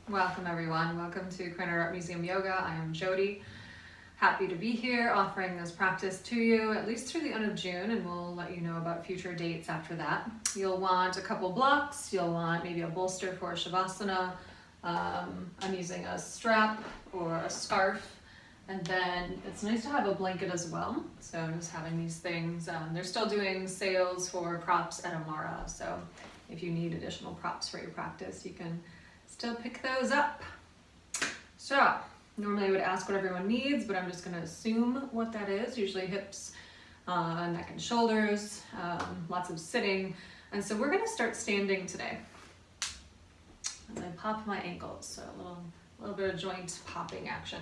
Welcome everyone. Welcome to Krannert Art Museum Yoga. I am Jodi. Happy to be here offering this practice to you at least through the end of June, and we'll let you know about future dates after that. You'll want a couple blocks. You'll want maybe a bolster for Shavasana. I'm using a strap or a scarf, and then it's nice to have a blanket as well. So I'm just having these things. They're still doing sales for props at Amara, so if you need additional props for your practice, you can still pick those up. So normally I would ask what everyone needs, but I'm just going to assume what that is. Usually hips, neck and shoulders, lots of sitting. And so we're going to start standing today. As I pop my ankles, so a little bit of joint popping action.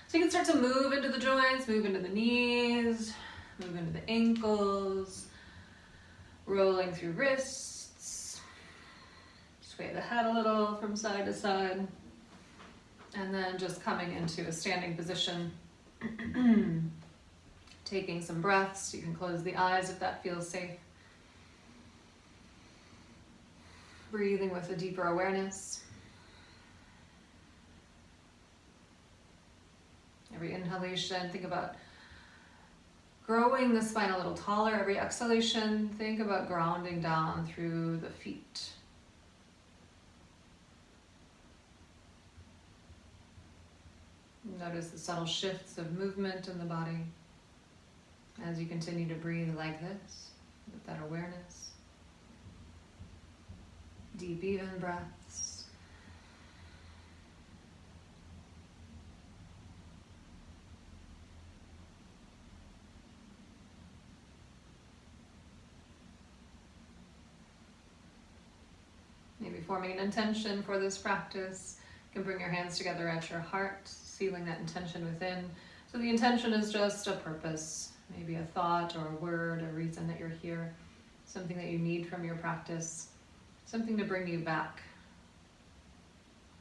So you can start to move into the joints, move into the knees, move into the ankles, rolling through wrists. Sway the head a little from side to side, and then just coming into a standing position. Taking some breaths. You can close the eyes if that feels safe. Breathing with a deeper awareness. Every inhalation, think about growing the spine a little taller. Every exhalation, think about grounding down through the feet. Notice the subtle shifts of movement in the body as you continue to breathe like this, with that awareness. Deep, even breaths. Maybe forming an intention for this practice. You can bring your hands together at your heart, feeling that intention within. So the intention is just a purpose, maybe a thought or a word, a reason that you're here, something that you need from your practice, something to bring you back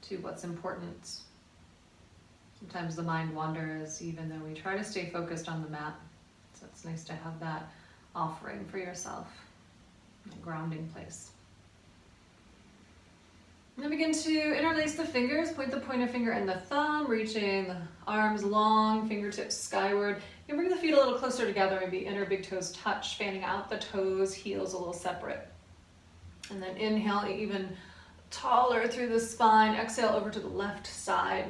to what's important. Sometimes the mind wanders, even though we try to stay focused on the mat. So it's nice to have that offering for yourself, a grounding place. And then begin to interlace the fingers, point the pointer finger and the thumb, reaching the arms long, fingertips skyward. You can bring the feet a little closer together, maybe inner big toes touch, fanning out the toes, heels a little separate. And then inhale even taller through the spine, exhale over to the left side.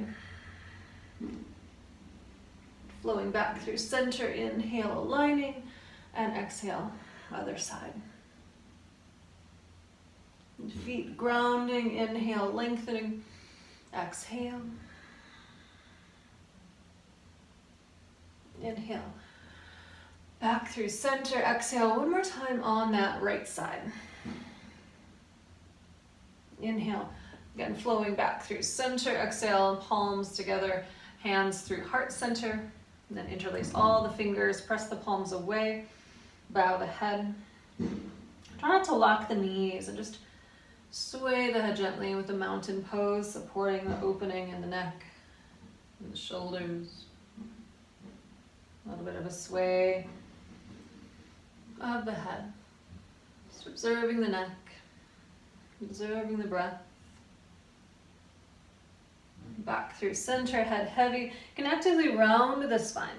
Flowing back through center, inhale, aligning, and exhale, other side. Feet grounding, inhale, lengthening, exhale. Inhale, back through center, exhale, one more time on that right side. Inhale, again flowing back through center, exhale, palms together, hands through heart center, and then interlace all the fingers, press the palms away, bow the head. Try not to lock the knees and just sway the head gently with the mountain pose, supporting the opening in the neck and the shoulders. A little bit of a sway of the head. Just observing the neck, observing the breath. Back through center, head heavy. You can actively round the spine.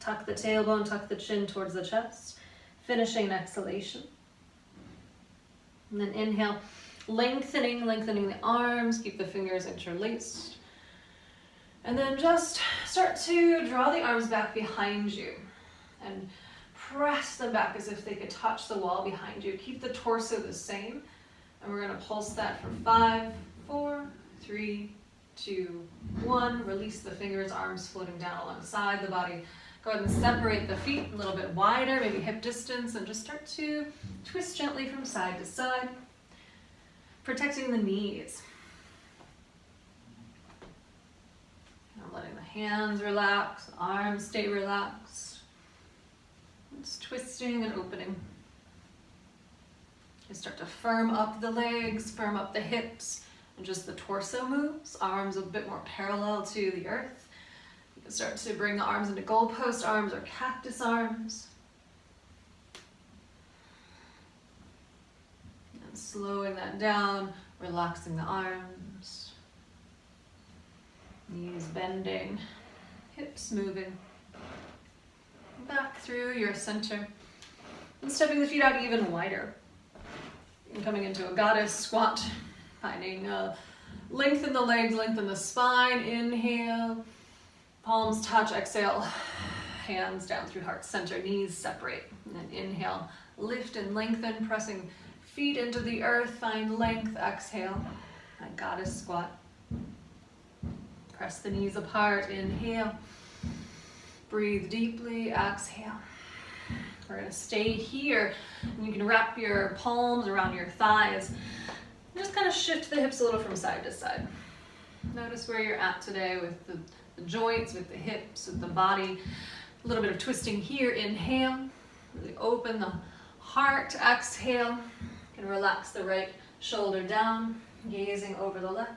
Tuck the tailbone, tuck the chin towards the chest. Finishing an exhalation. And then inhale, lengthening the arms, keep the fingers interlaced. And then just start to draw the arms back behind you and press them back as if they could touch the wall behind you. Keep the torso the same. And we're going to pulse that for 5, 4, 3, 2, 1. Release the fingers, arms floating down alongside the body. Go ahead and separate the feet a little bit wider, maybe hip distance, and just start to twist gently from side to side, protecting the knees. I'm letting the hands relax, arms stay relaxed. Just twisting and opening. You start to firm up the legs, firm up the hips, and just the torso moves, arms a bit more parallel to the earth. You can start to bring the arms into goalpost arms or cactus arms. And slowing that down, Relaxing the arms, knees bending, hips moving. Back through your center and stepping the feet out even wider. And coming into a goddess squat, finding lengthen the legs, lengthen the spine. Inhale, palms touch, exhale, hands down through heart center, knees separate. And then inhale, lift and lengthen, pressing feet into the earth, find length, exhale, and goddess squat. Press the knees apart, inhale. Breathe deeply, exhale. We're going to stay here. And you can wrap your palms around your thighs. Just kind of shift the hips a little from side to side. Notice where you're at today with the joints, with the hips, with the body. A little bit of twisting here, inhale. Really open the heart, exhale. You can relax the right shoulder down, gazing over the left.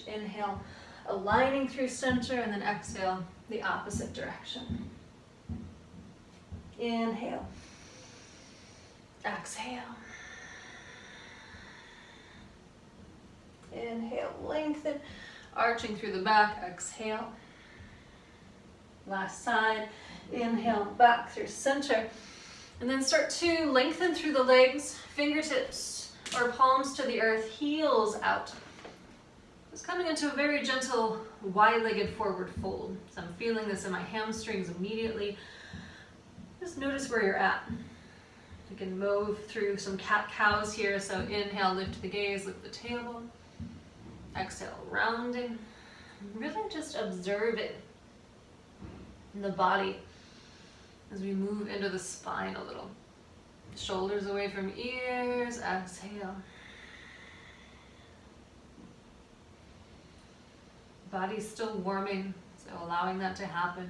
Inhale, aligning through center, and then exhale the opposite direction. Inhale, exhale. Inhale, lengthen, arching through the back, exhale. Last side, inhale, back through center. And then start to lengthen through the legs, fingertips or palms to the earth, heels out. Just coming into a very gentle, wide-legged forward fold. So I'm feeling this in my hamstrings immediately. Just notice where you're at. You can move through some cat-cows here. So inhale, lift the gaze, lift the tailbone. Exhale, rounding. Really just observe it in the body as we move into the spine a little. Shoulders away from ears, exhale. Body's still warming, so allowing that to happen.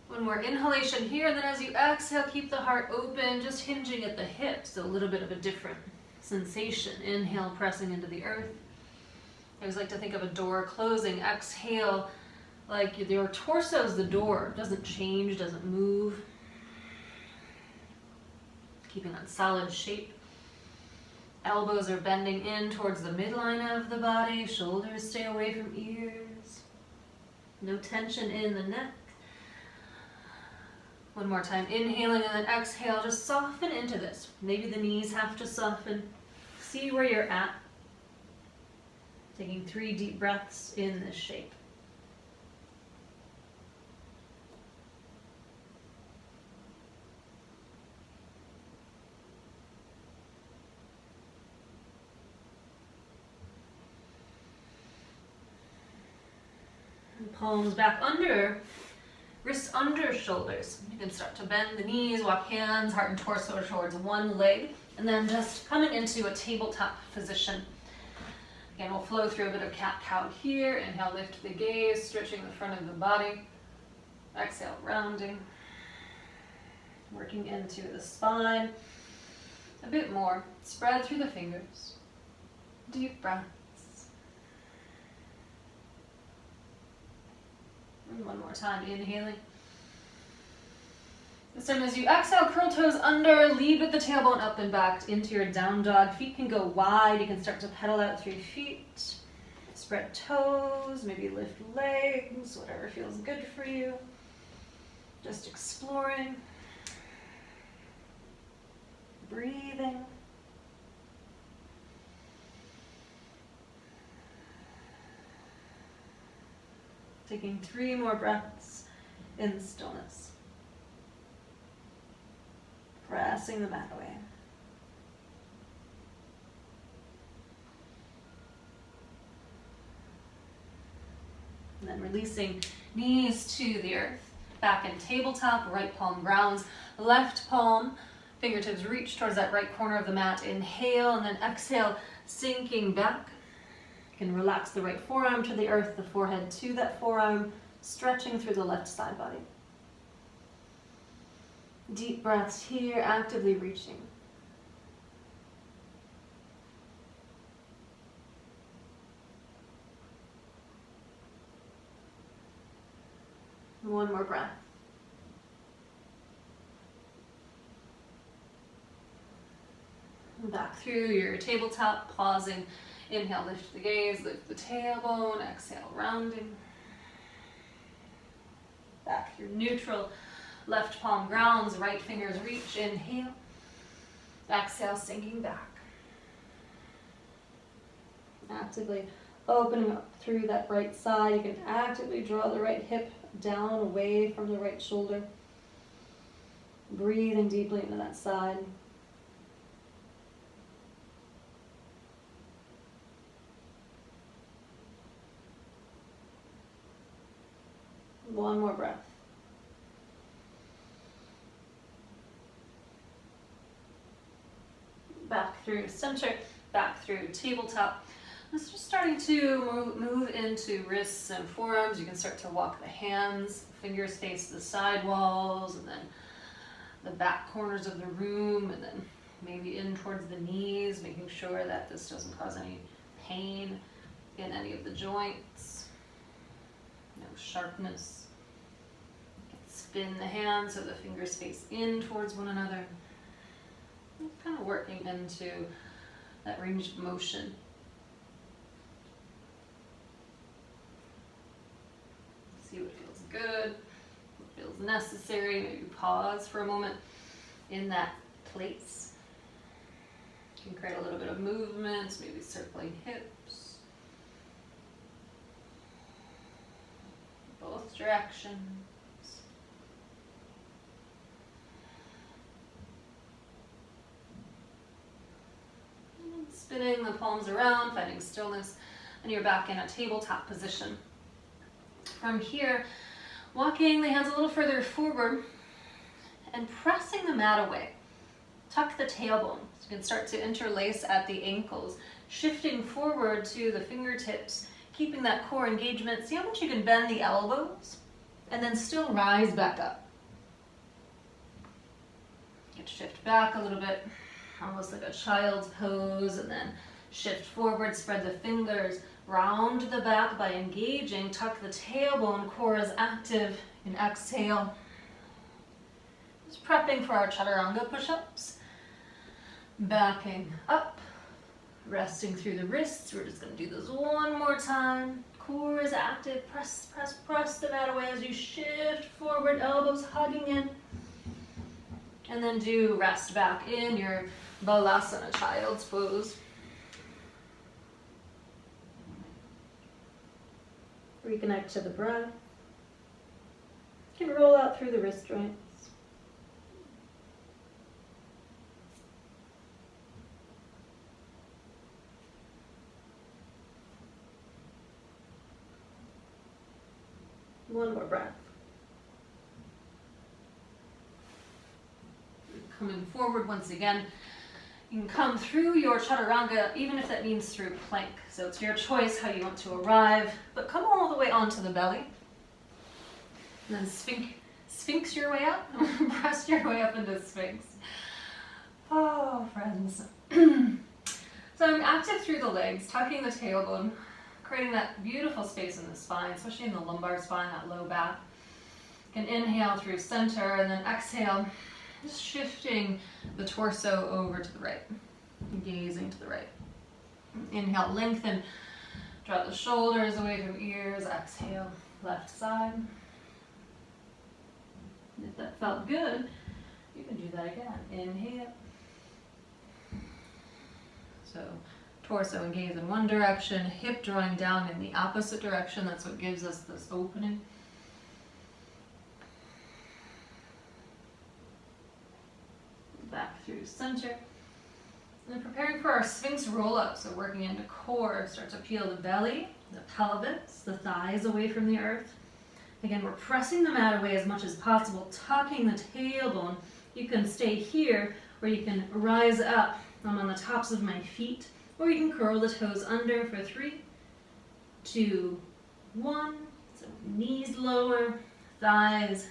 One more inhalation here, and then as you exhale, keep the heart open, just hinging at the hips, a little bit of a different sensation. Inhale, pressing into the earth. I always like to think of a door closing. Exhale, like your torso is the door. It doesn't change, doesn't move. Keeping that solid shape. Elbows are bending in towards the midline of the body. Shoulders stay away from ears. No tension in the neck. One more time, inhaling and then exhale. Just soften into this. Maybe the knees have to soften. See where you're at. Taking 3 deep breaths in this shape. Palms back under, wrists under shoulders. You can start to bend the knees, walk hands, heart and torso towards one leg, and then just coming into a tabletop position. Again, we'll flow through a bit of cat-cow here. Inhale, lift the gaze, stretching the front of the body. Exhale, rounding. Working into the spine. A bit more. Spread through the fingers. Deep breaths. And one more time, inhaling. This time as you exhale, curl toes under, lead with the tailbone up and back into your down dog. Feet can go wide. You can start to pedal out through feet. Spread toes, maybe lift legs, whatever feels good for you. Just exploring. Breathing. Taking 3 more breaths in stillness. Pressing the mat away. And then releasing knees to the earth. Back in tabletop, right palm grounds, left palm, fingertips reach towards that right corner of the mat. Inhale and then exhale, sinking back. You can relax the right forearm to the earth, the forehead to that forearm, stretching through the left side body. Deep breaths here, actively reaching. One more breath. Back through your tabletop, pausing. Inhale, lift the gaze, lift the tailbone, exhale, rounding. Back through neutral, left palm grounds, right fingers reach, inhale. Exhale, sinking back. Actively opening up through that right side. You can actively draw the right hip down away from the right shoulder. Breathing deeply into that side. One more breath. Back through center, back through tabletop. Let's just starting to move into wrists and forearms. You can start to walk the hands, fingers face the side walls, and then the back corners of the room, and then maybe in towards the knees, making sure that this doesn't cause any pain in any of the joints. No sharpness. Spin the hands so the fingers face in towards one another. Kind of working into that range of motion. See what feels good, what feels necessary. Maybe pause for a moment in that place. You can create a little bit of movement, maybe circling hips. Both directions. Spinning the palms around, finding stillness, and you're back in a tabletop position. From here, walking the hands a little further forward and pressing the mat away. Tuck the tailbone. So you can start to interlace at the ankles, shifting forward to the fingertips, keeping that core engagement. See how much you can bend the elbows, and then still rise back up. You can shift back a little bit, almost like a child's pose, and then shift forward, spread the fingers, round the back by engaging, tuck the tailbone, core is active, and exhale. Just prepping for our Chaturanga Push-Ups. Backing up, resting through the wrists. We're just going to do this one more time. Core is active, press, press, press the mat away as you shift forward, elbows hugging in. And then do rest back in your Lasana, child's pose. Reconnect to the breath. You can roll out through the wrist joints. One more breath. Coming forward once again. You can come through your Chaturanga, even if that means through plank. So it's your choice how you want to arrive, but come all the way onto the belly. And then sphinx your way up, press your way up into Sphinx. Oh, friends. So I'm active through the legs, tucking the tailbone, creating that beautiful space in the spine, especially in the lumbar spine, that low back. You can inhale through center and then exhale. Just shifting the torso over to the right, gazing to the right. Inhale, lengthen, draw the shoulders away from ears, exhale, left side. If that felt good, you can do that again. Inhale. So torso and gaze in one direction, hip drawing down in the opposite direction. That's what gives us this opening. Back through center. And preparing for our Sphinx Roll Up, so working into core, start to peel the belly, the pelvis, the thighs away from the earth. Again, we're pressing the mat away as much as possible, tucking the tailbone. You can stay here, or you can rise up. I'm on the tops of my feet, or you can curl the toes under for 3, 2, 1. So knees lower, thighs,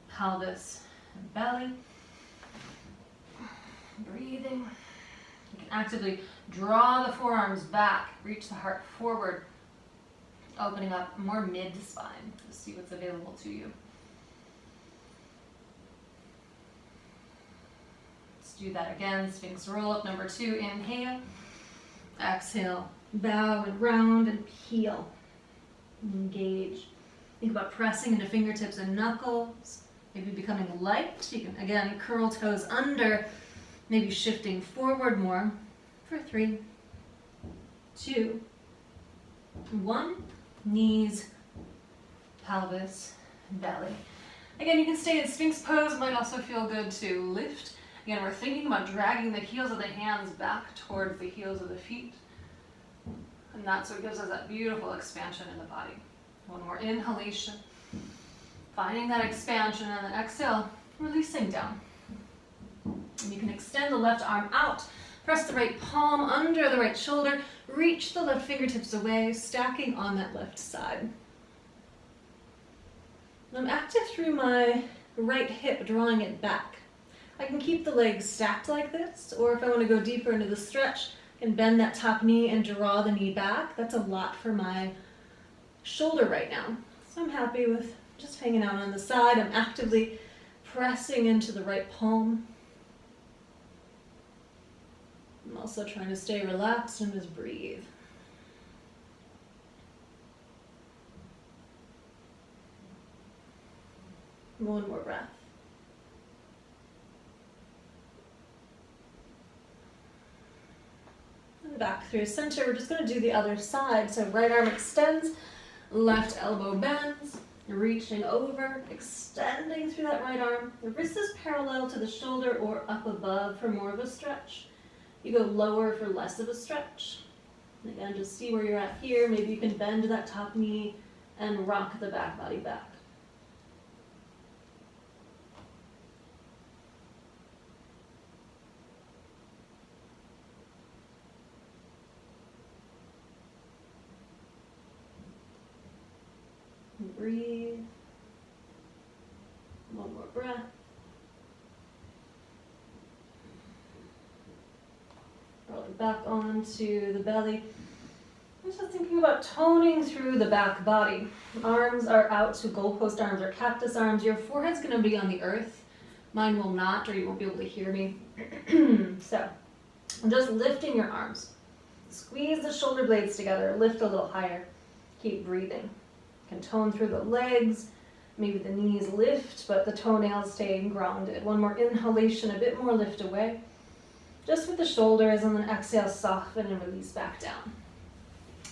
pelvis, and belly. Breathing. You can actively draw the forearms back, reach the heart forward, opening up more mid-spine to see what's available to you. Let's do that again. Sphinx Roll Up number 2, inhale. Exhale, bow and round and peel. Engage. Think about pressing into fingertips and knuckles. Maybe becoming light. You can, again, curl toes under. Maybe shifting forward more for 3, 2, 1. Knees, pelvis, belly. Again, you can stay in Sphinx pose. It might also feel good to lift. Again, we're thinking about dragging the heels of the hands back towards the heels of the feet. And that's what gives us that beautiful expansion in the body. One more inhalation. Finding that expansion, and then exhale, releasing down. And you can extend the left arm out. Press the right palm under the right shoulder. Reach the left fingertips away, stacking on that left side. And I'm active through my right hip, drawing it back. I can keep the legs stacked like this, or if I want to go deeper into the stretch, I can bend that top knee and draw the knee back. That's a lot for my shoulder right now. So I'm happy with just hanging out on the side. I'm actively pressing into the right palm. I'm also trying to stay relaxed and just breathe. One more breath. And back through center. We're just going to do the other side. So right arm extends, left elbow bends, reaching over, extending through that right arm. The wrist is parallel to the shoulder or up above for more of a stretch. You go lower for less of a stretch. And again, just see where you're at here. Maybe you can bend that top knee and rock the back body back. Breathe. One more breath. Rolling back onto the belly. I'm just thinking about toning through the back body. Arms are out to goalpost arms or cactus arms. Your forehead's going to be on the earth. Mine will not, or you won't be able to hear me. So, I'm just lifting your arms. Squeeze the shoulder blades together. Lift a little higher. Keep breathing. Can tone through the legs, maybe the knees lift, but the toenails stay grounded. One more inhalation, a bit more lift away. Just with the shoulders, and then exhale, soften and release back down.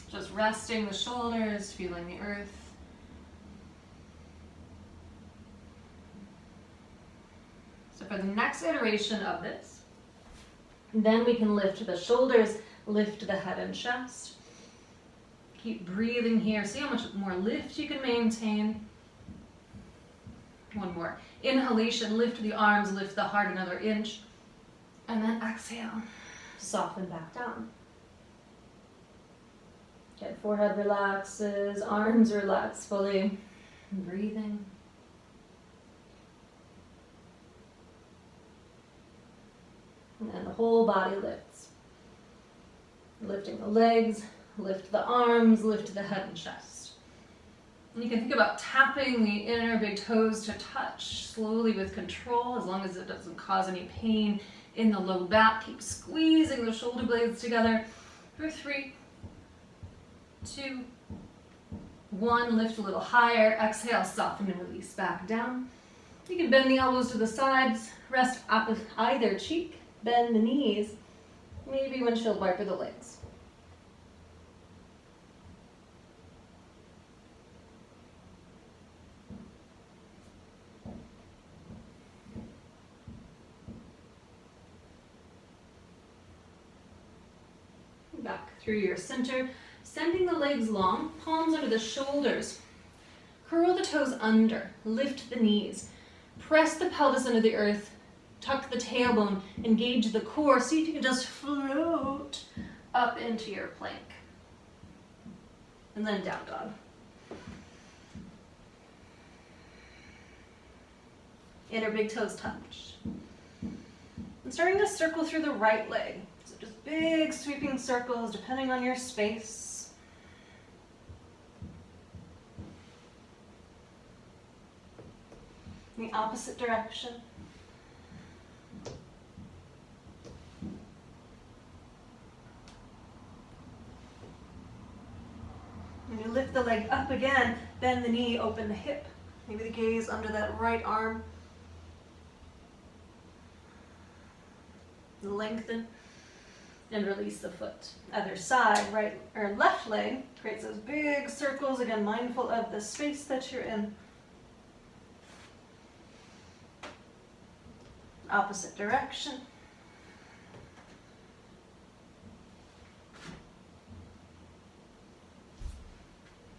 Just resting the shoulders, feeling the earth. So for the next iteration of this, then we can lift the shoulders, lift the head and chest. Keep breathing here. See how much more lift you can maintain. One more. Inhalation, lift the arms, lift the heart another inch. And then exhale, soften back down. Okay, forehead relaxes, arms relax fully. Breathing. And then the whole body lifts. Lifting the legs, lift the arms, lift the head and chest. And you can think about tapping the inner big toes to touch slowly with control, as long as it doesn't cause any pain in the low back. Keep squeezing the shoulder blades together for 3, 2, 1. Lift a little higher. Exhale, soften and release back down. You can bend the elbows to the sides, rest up with either cheek, bend the knees, maybe windshield wiper the legs. Back through your center, sending the legs long, palms under the shoulders. Curl the toes under, lift the knees. Press the pelvis under the earth, tuck the tailbone, engage the core. See if you can just float up into your plank. And then down dog. Inner big toes touch. I'm starting to circle through the right leg. So just big sweeping circles depending on your space. In the opposite direction. Up again, bend the knee, open the hip. Maybe the gaze under that right arm. Lengthen and release the foot. Other side, right or left leg creates those big circles. Again, mindful of the space that you're in. Opposite direction.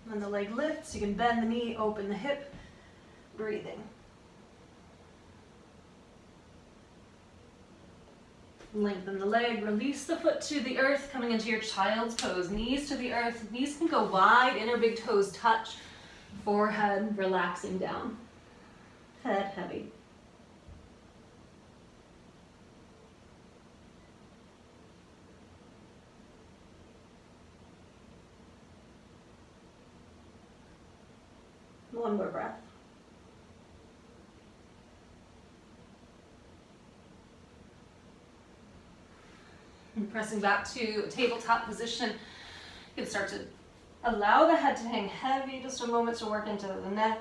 When the leg lifts, you can bend the knee, open the hip, breathing. Lengthen the leg, release the foot to the earth, coming into your child's pose. Knees to the earth, knees can go wide, inner big toes touch, forehead relaxing down, head heavy. One more breath. And pressing back to a tabletop position, you can start to allow the head to hang heavy, just a moment to work into the neck.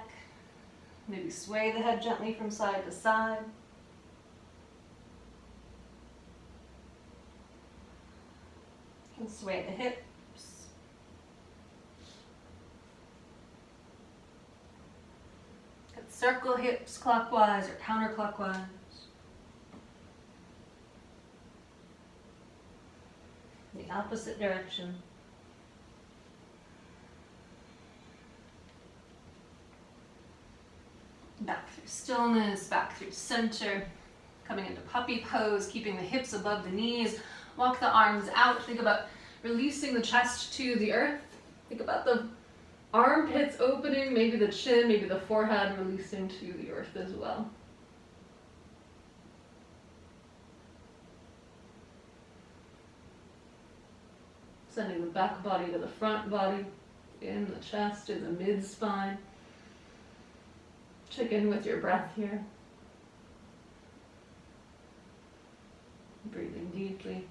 Maybe sway the head gently from side to side. You can sway the hips. Circle hips clockwise or counterclockwise. The opposite direction. Back through stillness, back through center. Coming into puppy pose, keeping the hips above the knees. Walk the arms out. Think about releasing the chest to the earth. Think about the armpits opening, maybe the chin, maybe the forehead releasing to the earth as well. Sending the back body to the front body, in the chest, in the mid-spine. Check in with your breath here. Breathing deeply.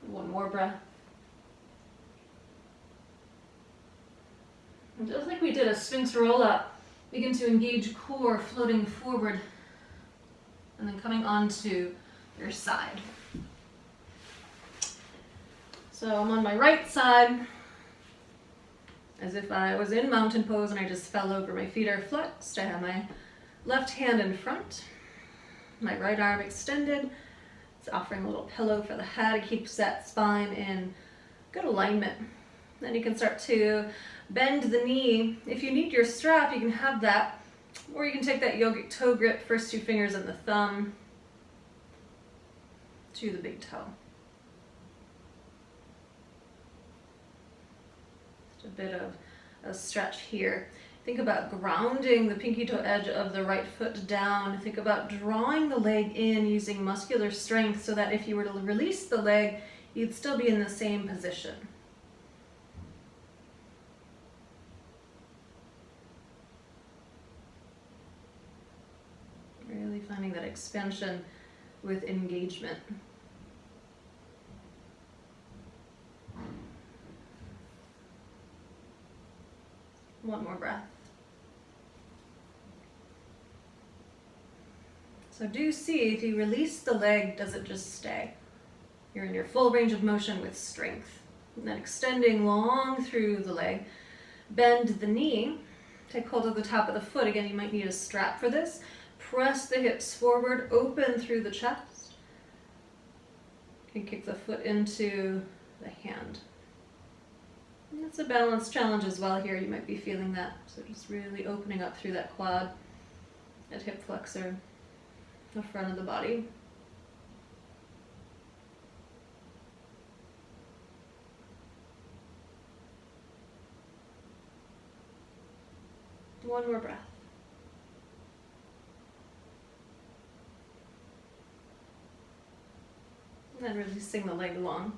One more breath. And just like we did a Sphinx Roll Up, begin to engage core, floating forward, and then coming onto your side. So I'm on my right side, as if I was in mountain pose and I just fell over. My feet are flexed. I have my left hand in front, my right arm extended. It's offering a little pillow for the head. It keeps that spine in good alignment. Then you can start to bend the knee. If you need your strap, you can have that. Or you can take that yogic toe grip, first two fingers and the thumb to the big toe. Just a bit of a stretch here. Think about grounding the pinky toe edge of the right foot down. Think about drawing the leg in using muscular strength so that if you were to release the leg, you'd still be in the same position. Really finding that expansion with engagement. One more breath. So do see if you release the leg, does it just stay? You're in your full range of motion with strength. And then extending long through the leg. Bend the knee. Take hold of the top of the foot. Again, you might need a strap for this. Press the hips forward, open through the chest. You can kick the foot into the hand. And it's a balance challenge as well here. You might be feeling that. So just really opening up through that quad, that hip flexor, the front of the body. One more breath. And then releasing the leg long.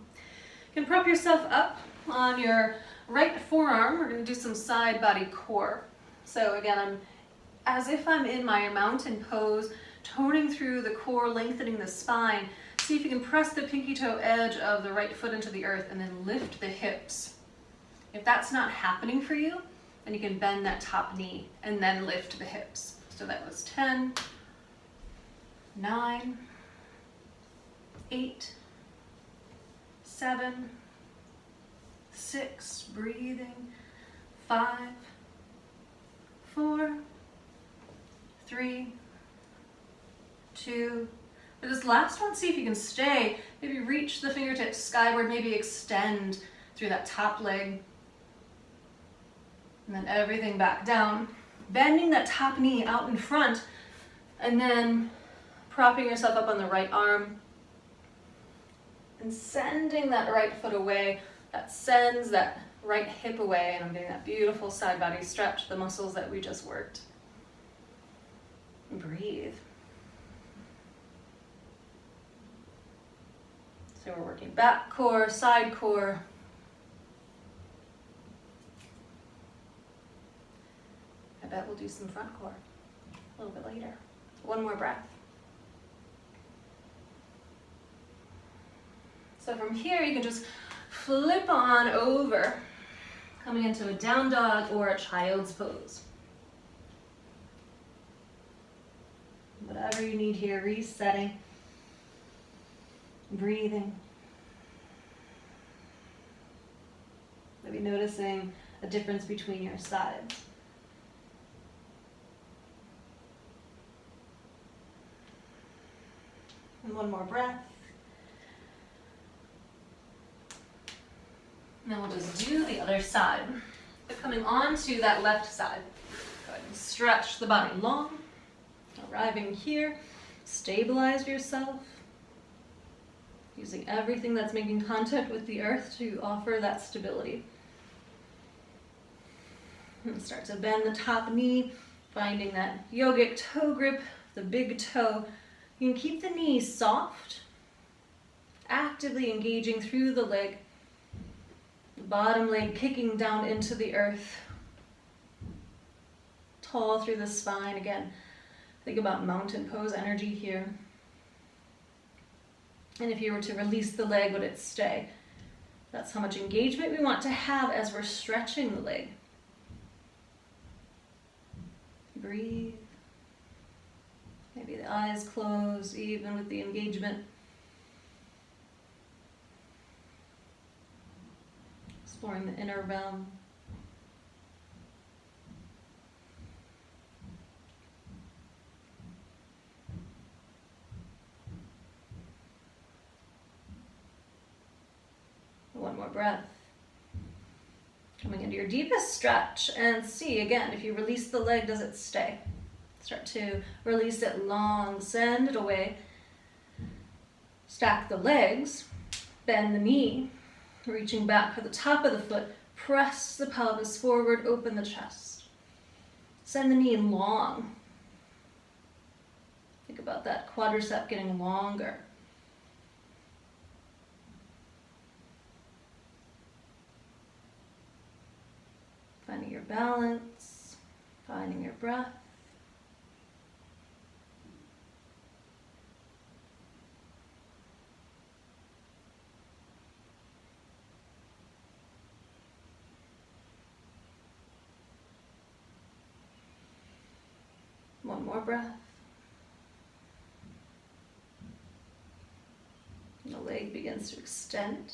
You can prop yourself up on your right forearm. We're going to do some side body core. So again, I'm as if I'm in my mountain pose, toning through the core, lengthening the spine. See if you can press the pinky toe edge of the right foot into the earth and then lift the hips. If that's not happening for you, then you can bend that top knee and then lift the hips. So that was 10, 9, 8, 7, 6, breathing, 5, 4, 3, 2. For this last one, see if you can stay. Maybe reach the fingertips skyward, maybe extend through that top leg. And then everything back down. Bending that top knee out in front, and then propping yourself up on the right arm. And sending that right foot away. That sends that right hip away, and I'm getting that beautiful side body stretch, the muscles that we just worked. And breathe. So we're working back core, side core. I bet we'll do some front core a little bit later. One more breath. So from here, you can just flip on over, coming into a down dog or a child's pose. Whatever you need here, resetting. Breathing. Maybe noticing a difference between your sides. And one more breath. And then we'll just do the other side. But coming onto that left side. Go ahead and stretch the body long. Arriving here, stabilize yourself. Using everything that's making contact with the earth to offer that stability. And start to bend the top knee, finding that yogic toe grip, the big toe. You can keep the knee soft, actively engaging through the leg. The bottom leg kicking down into the earth. Tall through the spine. Again, think about mountain pose energy here. And if you were to release the leg, would it stay? That's how much engagement we want to have as we're stretching the leg. Breathe. Maybe the eyes close, even with the engagement. Exploring the inner realm. One more breath. Coming into your deepest stretch, and see again, if you release the leg, does it stay? Start to release it long, send it away. Stack the legs, bend the knee, reaching back for the top of the foot, press the pelvis forward, open the chest. Send the knee long. Think about that quadricep getting longer. Finding your balance, finding your breath. One more breath. The leg begins to extend.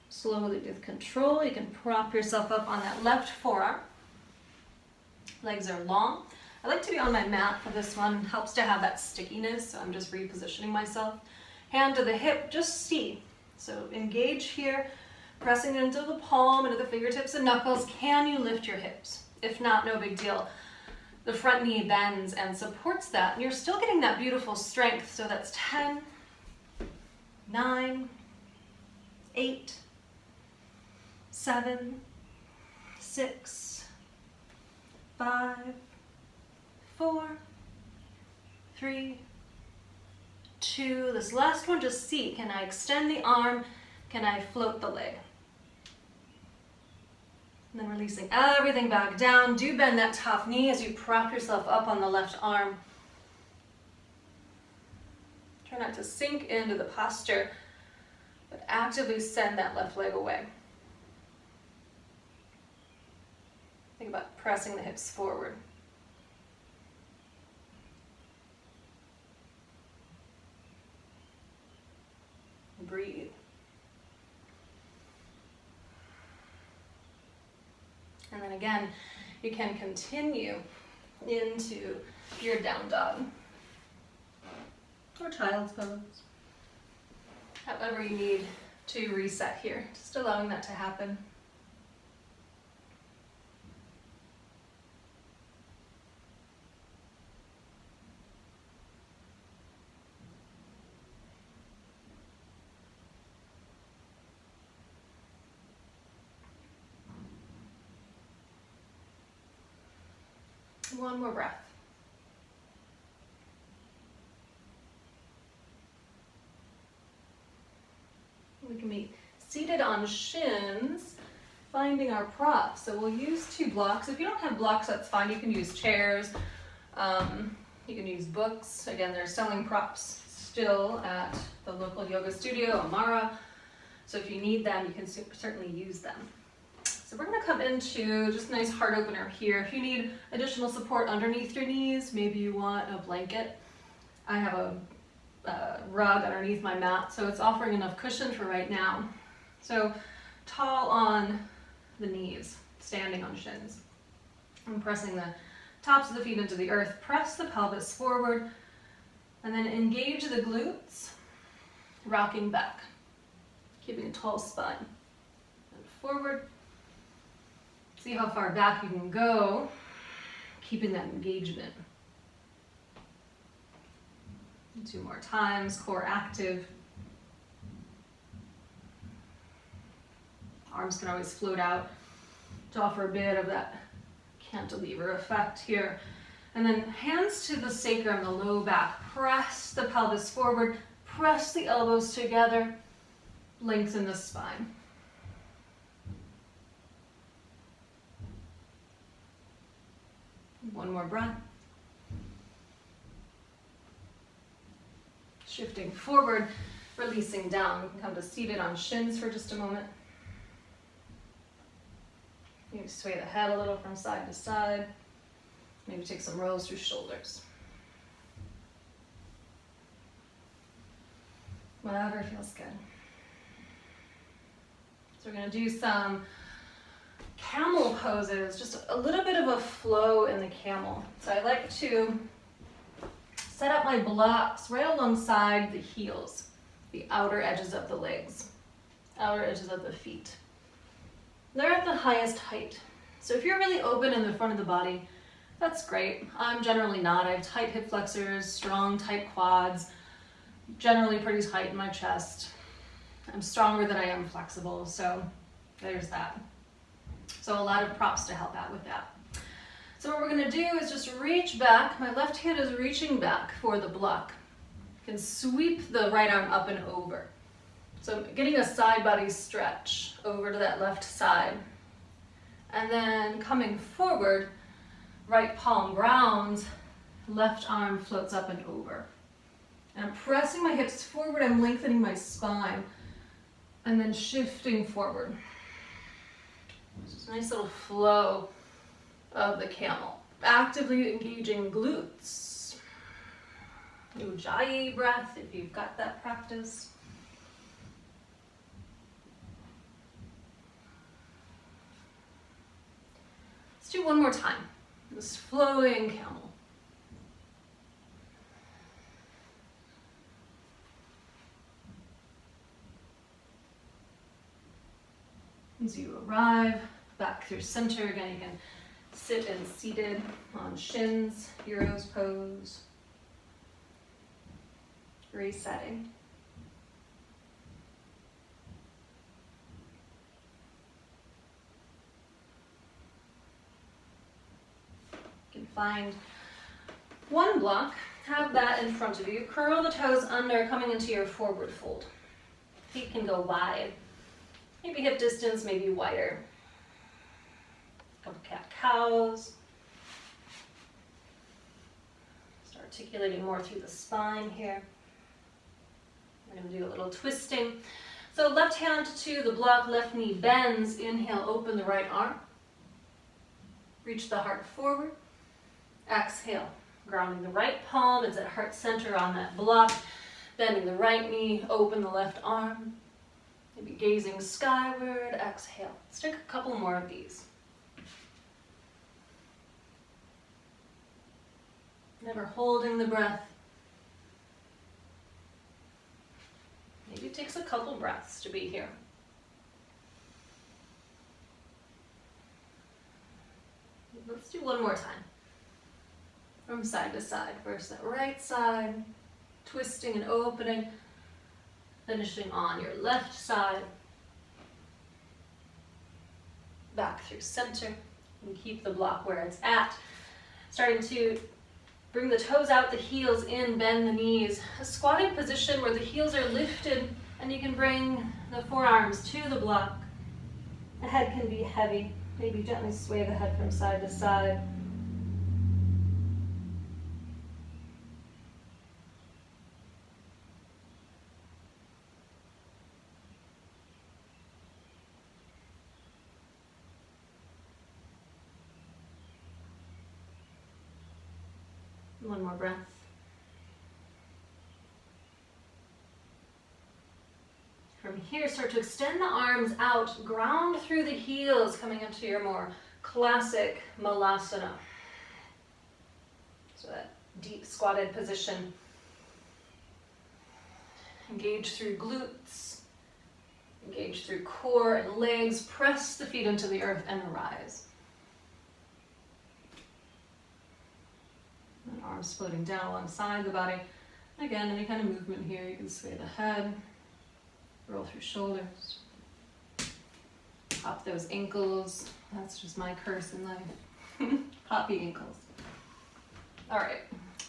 Slowly with control, you can prop yourself up on that left forearm. Legs are long. I like to be on my mat for this one. It helps to have that stickiness, so I'm just repositioning myself. Hand to the hip, just see. So engage here, pressing into the palm, into the fingertips and knuckles. Can you lift your hips? If not, no big deal. The front knee bends and supports that, and you're still getting that beautiful strength. So that's 10, 9, 8, 7, 6, 5, 4, 3, 2. This last one, just see, can I extend the arm? Can I float the leg? And then releasing everything back down. Do bend that top knee as you prop yourself up on the left arm. Try not to sink into the posture, but actively send that left leg away. Think about pressing the hips forward. Breathe. And then again, you can continue into your down dog or child's pose. However you need to reset here, just allowing that to happen. One more breath. We can be seated on shins, finding our props. So we'll use 2 blocks. If you don't have blocks, that's fine. You can use chairs. You can use books. Again, they're selling props still at the local yoga studio, Amara. So if you need them, you can certainly use them. So we're gonna come into just a nice heart opener here. If you need additional support underneath your knees, maybe you want a blanket. I have a rug underneath my mat, so it's offering enough cushion for right now. So tall on the knees, standing on shins. And pressing the tops of the feet into the earth. Press the pelvis forward, and then engage the glutes, rocking back. Keeping a tall spine. And forward. See how far back you can go, keeping that engagement. 2 more times, core active. Arms can always float out to offer a bit of that cantilever effect here. And then hands to the sacrum, the low back. Press the pelvis forward, press the elbows together, lengthen the spine. One more breath. Shifting forward, releasing down. We can come to seated on shins for just a moment. Maybe sway the head a little from side to side. Maybe take some rolls through shoulders. Whatever feels good. So we're going to do some camel poses, just a little bit of a flow in the camel. So I like to set up my blocks right alongside the heels, the outer edges of the legs, outer edges of the feet. They're at the highest height. So if you're really open in the front of the body, that's great. I'm generally not. I have tight hip flexors, strong, tight quads, generally pretty tight in my chest. I'm stronger than I am flexible, so there's that. So a lot of props to help out with that. So what we're gonna do is just reach back. My left hand is reaching back for the block. You can sweep the right arm up and over. So getting a side body stretch over to that left side. And then coming forward, right palm grounds, left arm floats up and over. And I'm pressing my hips forward, I'm lengthening my spine, and then shifting forward. Just a nice little flow of the camel. Actively engaging glutes. Ujjayi breath if you've got that practice. Let's do one more time. This flowing camel. As you arrive back through center, again, you can sit and seated on shins, hero's pose, resetting. You can find one block, have that in front of you, curl the toes under, coming into your forward fold. Feet can go wide. Maybe hip distance, maybe wider. Couple cat-cows. Start articulating more through the spine here. We're going to do a little twisting. So left hand to the block, left knee bends. Inhale, open the right arm. Reach the heart forward. Exhale, grounding the right palm. It's at heart center on that block. Bending the right knee, open the left arm. Maybe gazing skyward. Exhale. Let's take a couple more of these. Never holding the breath. Maybe it takes a couple breaths to be here. Let's do one more time. From side to side. First that right side, twisting and opening, finishing on your left side. Back through center, and keep the block where it's at. Starting to bring the toes out, the heels in, bend the knees. A squatting position where the heels are lifted and you can bring the forearms to the block. The head can be heavy. Maybe gently sway the head from side to side. One more breath. From here, start to extend the arms out, ground through the heels, coming into your more classic Malasana. So that deep squatted position. Engage through glutes, engage through core and legs, press the feet into the earth and rise. And arms floating down alongside the body. Again, any kind of movement here, you can sway the head, roll through shoulders, pop those ankles. That's just my curse in life. Poppy ankles. All right,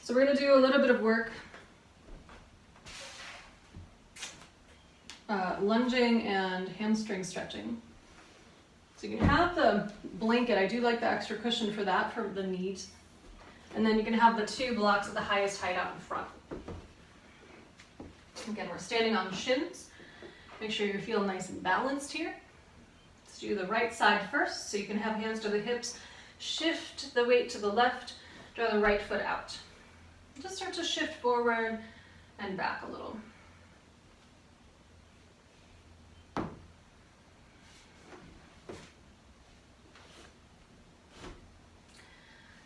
so we're gonna do a little bit of work lunging and hamstring stretching. So you can have the blanket. I do like the extra cushion for that, for the knees. And then you can have the two blocks at the highest height out in front. Again, we're standing on shins. Make sure you feel nice and balanced here. Let's do the right side first, so you can have hands to the hips. Shift the weight to the left, draw the right foot out. Just start to shift forward and back a little.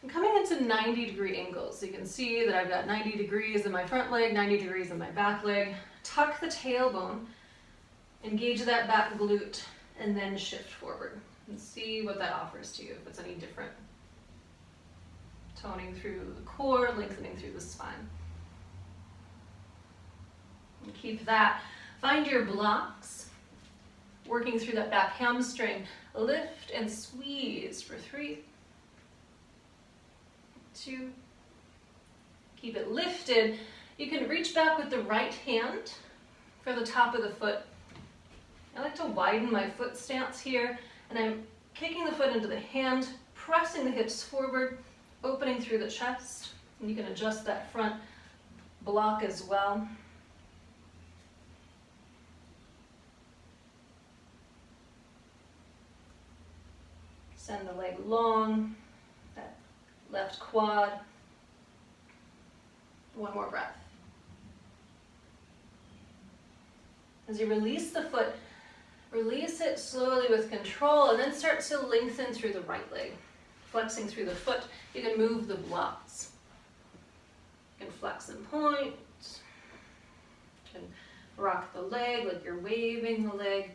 I'm coming into 90-degree angles. So you can see that I've got 90 degrees in my front leg, 90 degrees in my back leg. Tuck the tailbone, engage that back glute, and then shift forward. And see what that offers to you, if it's any different. Toning through the core, lengthening through the spine. And keep that. Find your blocks. Working through that back hamstring. Lift and squeeze for 3, 2, keep it lifted. You can reach back with the right hand for the top of the foot. I like to widen my foot stance here, and I'm kicking the foot into the hand, pressing the hips forward, opening through the chest. And you can adjust that front block as well. Send the leg long. Left quad. One more breath. As you release the foot, release it slowly with control, and then start to lengthen through the right leg. Flexing through the foot, you can move the blocks. You can flex and point. You can rock the leg like you're waving the leg,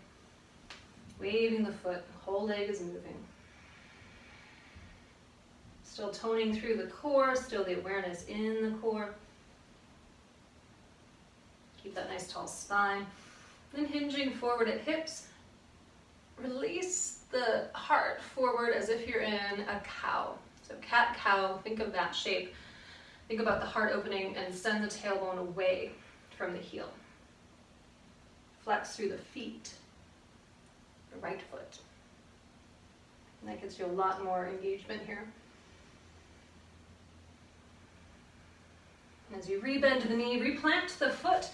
waving the foot. The whole leg is moving. Still toning through the core, still the awareness in the core. Keep that nice tall spine. Then hinging forward at hips. Release the heart forward as if you're in a cow. So cat-cow, think of that shape. Think about the heart opening and send the tailbone away from the heel. Flex through the feet, the right foot. And that gives you a lot more engagement here. As you rebend the knee, replant the foot,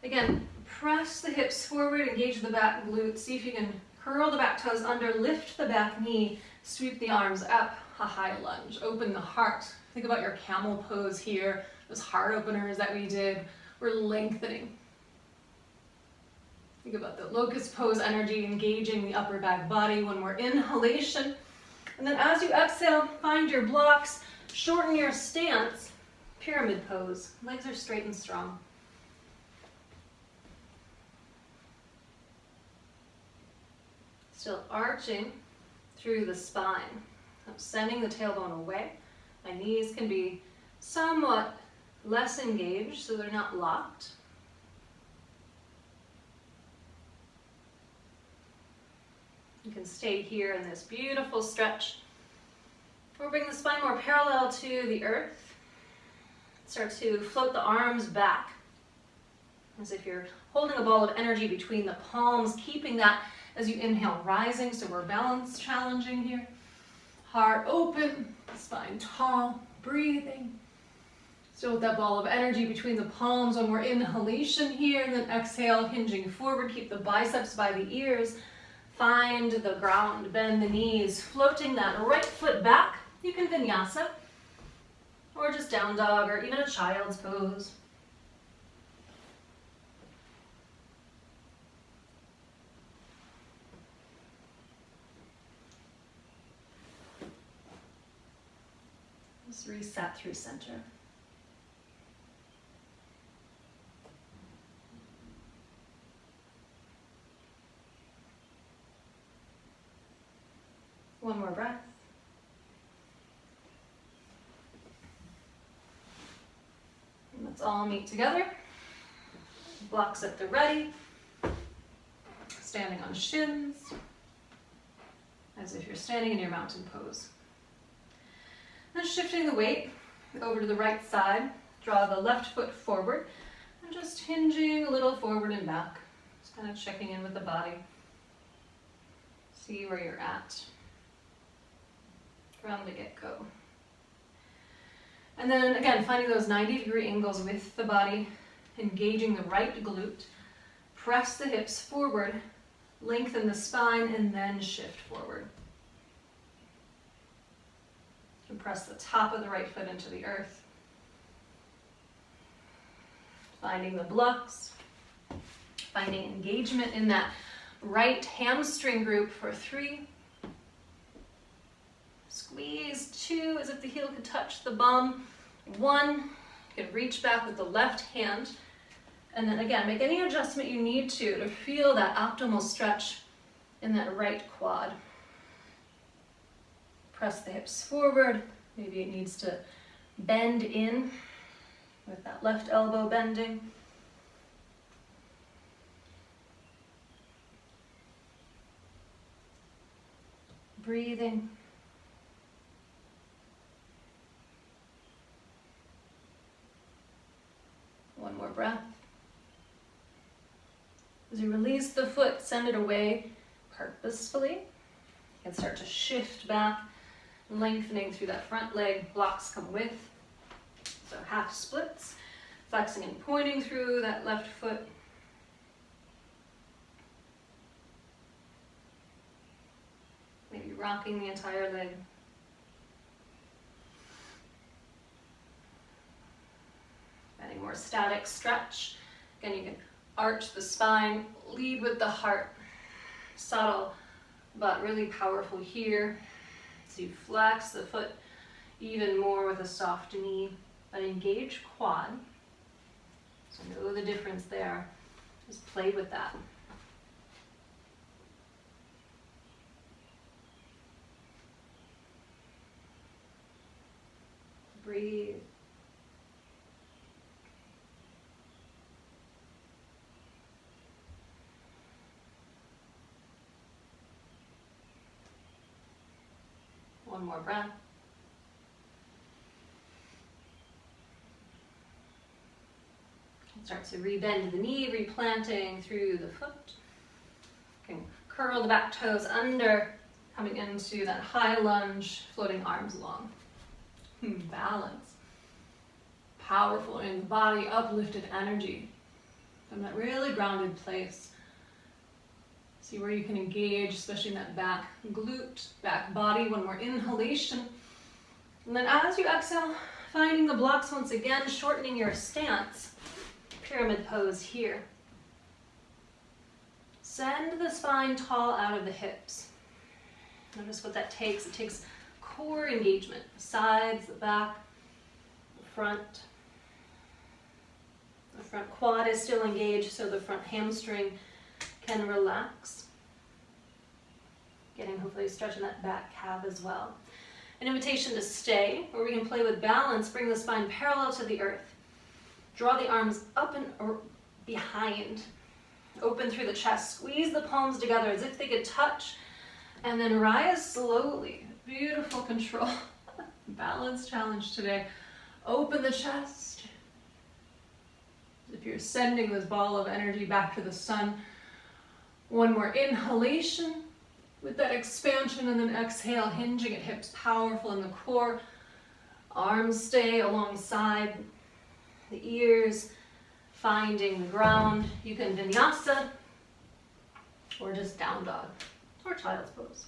Again, press the hips forward, engage the back glute. See if you can curl the back toes under, lift the back knee, sweep the arms up, a high lunge. Open the heart. Think about your camel pose here, those heart openers that we did. We're lengthening. Think about the locust pose energy, engaging the upper back body. One more inhalation. And then as you exhale, find your blocks, shorten your stance, pyramid pose. Legs are straight and strong. Still arching through the spine. I'm sending the tailbone away. My knees can be somewhat less engaged so they're not locked. You can stay here in this beautiful stretch. Or bring the spine more parallel to the earth. Start to float the arms back as if you're holding a ball of energy between the palms, keeping that as you inhale, rising, so we're balance challenging here. Heart open, spine tall, breathing. Still with that ball of energy between the palms. One more inhalation here, and then exhale, hinging forward. Keep the biceps by the ears. Find the ground, bend the knees, floating that right foot back. You can vinyasa, or just down dog, or even a child's pose. Just reset through center. One more breath. And let's all meet together. Blocks at the ready. Standing on shins, as if you're standing in your mountain pose. Then shifting the weight over to the right side. Draw the left foot forward and just hinging a little forward and back. Just kind of checking in with the body. See where you're at from the get-go. And then again, finding those 90-degree angles with the body, engaging the right glute. Press the hips forward, lengthen the spine, and then shift forward. And press the top of the right foot into the earth. Finding the blocks. Finding engagement in that right hamstring group for 3. Squeeze 2 as if the heel could touch the bum. 1, you can reach back with the left hand. And then again, make any adjustment you need to feel that optimal stretch in that right quad. Press the hips forward. Maybe it needs to bend in with that left elbow bending. Breathing. One more breath. As you release the foot, send it away purposefully. You can start to shift back, lengthening through that front leg. Blocks come with. So half splits, flexing and pointing through that left foot. Maybe rocking the entire leg. Any more static stretch. Again, you can arch the spine, lead with the heart. Subtle, but really powerful here. So you flex the foot even more with a soft knee, but engage quad. So know the difference there. Just play with that. Breathe. One more breath. Start to rebend the knee, replanting through the foot. You can curl the back toes under, coming into that high lunge, floating arms long. Balance. Powerful in the body, uplifted energy. from that really grounded place. See where you can engage, especially in that back glute, back body. One more inhalation. And then as you exhale, finding the blocks once again, shortening your stance. Pyramid pose here. Send the spine tall out of the hips. Notice what that takes. It takes core engagement, the sides, the back, the front. The front quad is still engaged, so the front hamstring can relax. Getting hopefully stretching that back calf as well. An invitation to stay, where we can play with balance, bring the spine parallel to the earth. Draw the arms up and behind. Open through the chest. Squeeze the palms together as if they could touch. And then rise slowly. Beautiful control. Balance challenge today. Open the chest. If you're sending this ball of energy back to the sun. One more inhalation with that expansion, and then exhale, hinging at hips, powerful in the core. Arms stay alongside the ears, finding the ground. You can vinyasa or just down dog or child's pose.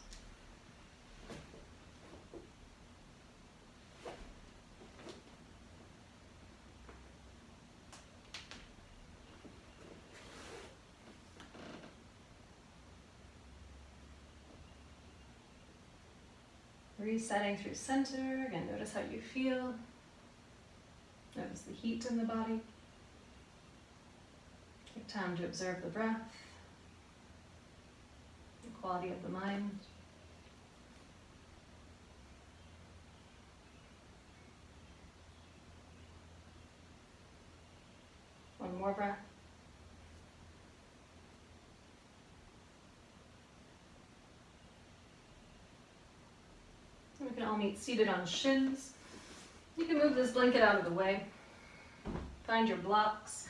Resetting through center. Again, notice how you feel. Notice the heat in the body. Take time to observe the breath, the quality of the mind. One more breath. We can all meet seated on shins. You can move this blanket out of the way. Find your blocks.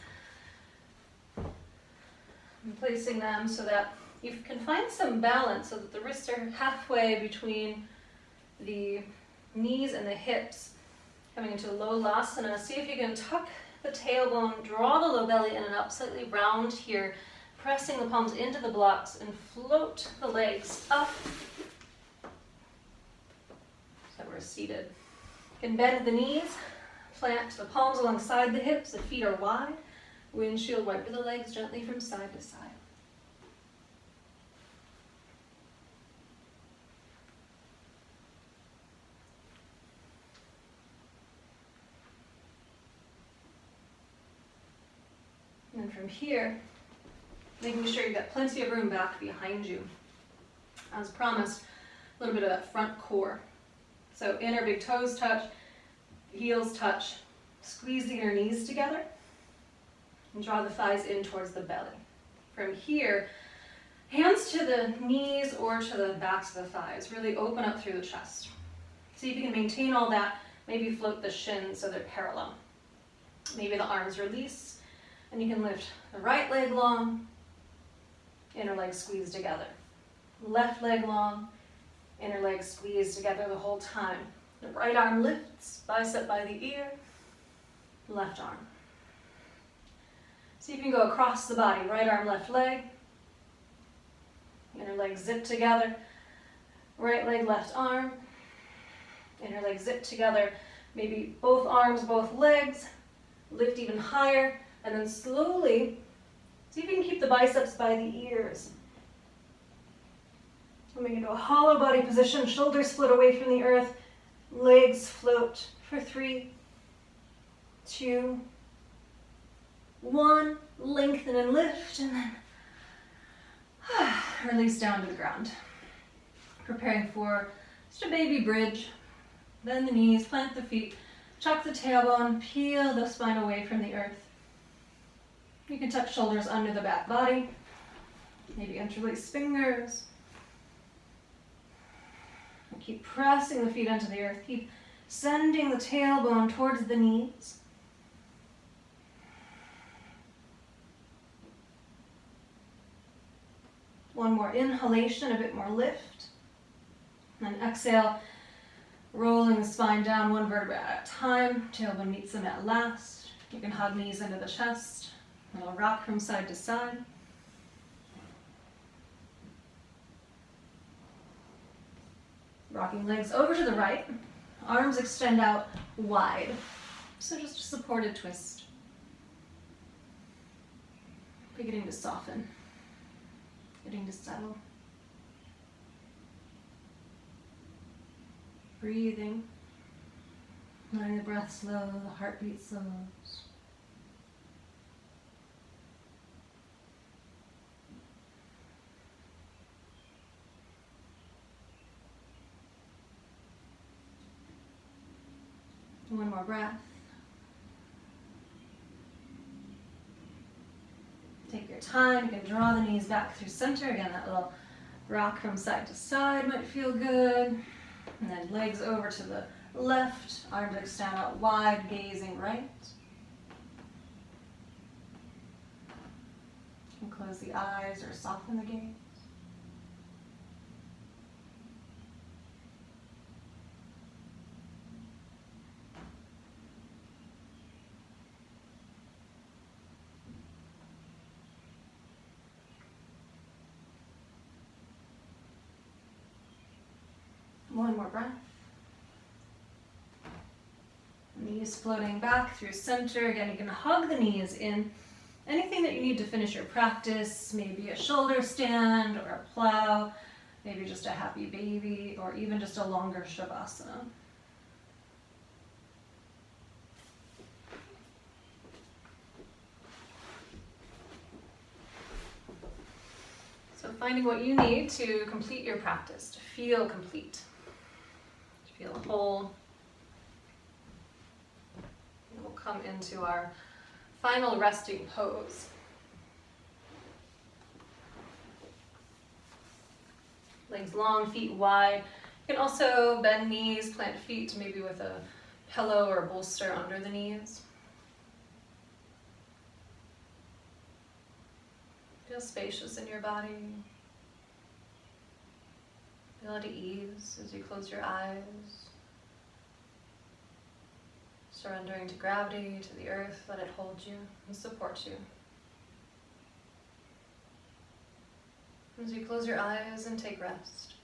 And placing them so that you can find some balance so that the wrists are halfway between the knees and the hips. Coming into low Lasana. See if you can tuck the tailbone, draw the low belly in and up, slightly round here. Pressing the palms into the blocks and float the legs up. So we're seated. You can bend the knees, plant the palms alongside the hips, the feet are wide. Windshield wiper the legs gently from side to side. And from here, making sure you've got plenty of room back behind you. As promised, a little bit of that front core. So inner big toes touch, heels touch. Squeeze the inner knees together and draw the thighs in towards the belly. From here, hands to the knees or to the backs of the thighs. Really open up through the chest. See if you can maintain all that. Maybe float the shins so they're parallel. Maybe the arms release and you can lift the right leg long, inner leg squeezed together. Left leg long, inner leg squeezed together the whole time. The right arm lifts, bicep by the ear, left arm. See if you can go across the body, right arm, left leg. Inner leg zip together, right leg, left arm. Inner leg zip together, maybe both arms, both legs. Lift even higher, and then slowly, see if you can keep the biceps by the ears. Coming into a hollow body position, shoulders float away from the earth, legs float for 3, 2, 1. Lengthen and lift, and then release down to the ground. Preparing for just a baby bridge. Bend the knees, plant the feet, tuck the tailbone, peel the spine away from the earth. You can tuck shoulders under the back body. Maybe interlace fingers. And keep pressing the feet into the earth. Keep sending the tailbone towards the knees. One more inhalation, a bit more lift. And then exhale, rolling the spine down one vertebra at a time. Tailbone meets the mat last. You can hug knees into the chest. And I'll rock from side to side. Rocking legs over to the right. Arms extend out wide. So just a supported twist. Beginning to soften. Getting to settle. Breathing. Letting the breath slow, the heartbeat slows. One more breath. Take your time. You can draw the knees back through center. Again, that little rock from side to side might feel good. And then legs over to the left. Arms extend out wide, gazing right. You can close the eyes or soften the gaze. One more breath. Knees floating back through center. Again, you can hug the knees in. Anything that you need to finish your practice, maybe a shoulder stand or a plow, maybe just a happy baby, or even just a longer shavasana. So finding what you need to complete your practice, to feel complete, to feel whole. And we'll come into our final resting pose. Legs long, feet wide. You can also bend knees, plant feet, maybe with a pillow or a bolster under the knees. Feel spacious in your body. Feel at ease as you close your eyes. Surrendering to gravity, to the earth, let it hold you and support you. As you close your eyes and take rest.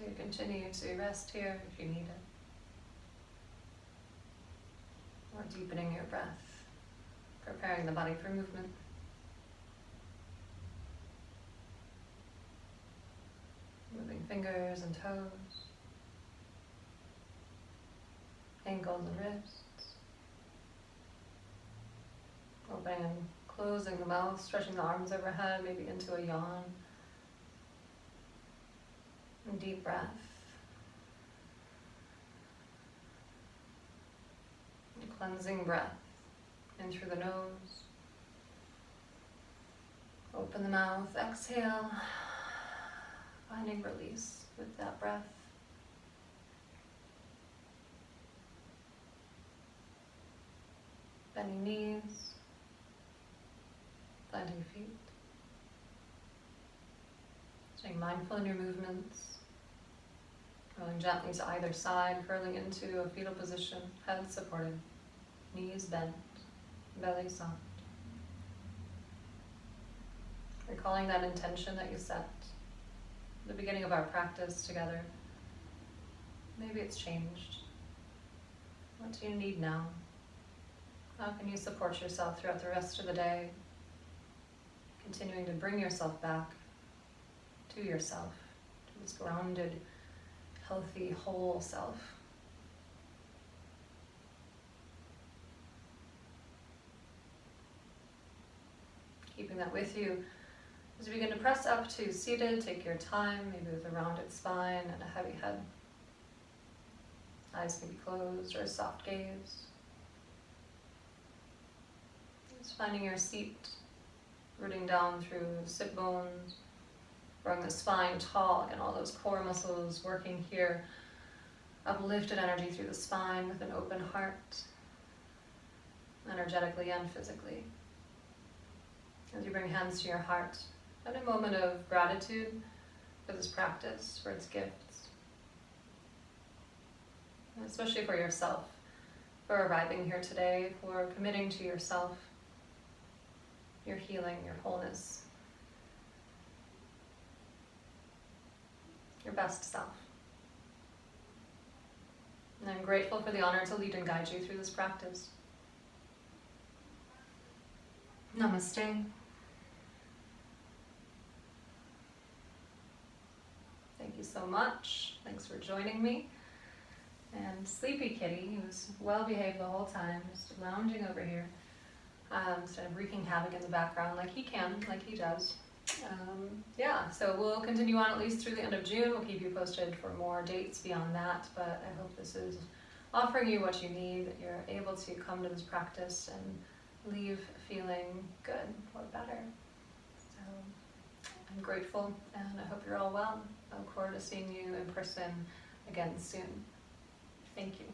to continue to rest here if you need it. Or deepening your breath, preparing the body for movement. Moving fingers and toes, ankles and wrists. Opening and closing the mouth, stretching the arms overhead, maybe into a yawn. And deep breath. And cleansing breath in through the nose. Open the mouth, exhale. Finding release with that breath. Bending knees. Planting feet. Staying mindful in your movements. Rolling gently to either side, curling into a fetal position, head supported, knees bent, belly soft. Recalling that intention that you set at the beginning of our practice together. Maybe it's changed. What do you need now? How can you support yourself throughout the rest of the day? Continuing to bring yourself back to yourself, to this grounded, healthy, whole self. Keeping that with you. As you begin to press up to seated, take your time, maybe with a rounded spine and a heavy head. Eyes may be closed or a soft gaze. Just finding your seat, rooting down through sit bones, growing the spine tall, and all those core muscles working here. Uplifted energy through the spine with an open heart, energetically and physically. As you bring hands to your heart, and a moment of gratitude for this practice, for its gifts. And especially for yourself, for arriving here today, for committing to yourself, your healing, your wholeness, your best self. And I'm grateful for the honor to lead and guide you through this practice. Namaste. Thank you so much. Thanks for joining me. And Sleepy Kitty, who's well behaved the whole time, just lounging over here, instead of wreaking havoc in the background like he can, like he does. Yeah, so we'll continue on at least through the end of June. We'll keep you posted for more dates beyond that, but I hope this is offering you what you need, that you're able to come to this practice and leave feeling good or better. So I'm grateful, and I hope you're all well. I look forward to seeing you in person again soon. Thank you.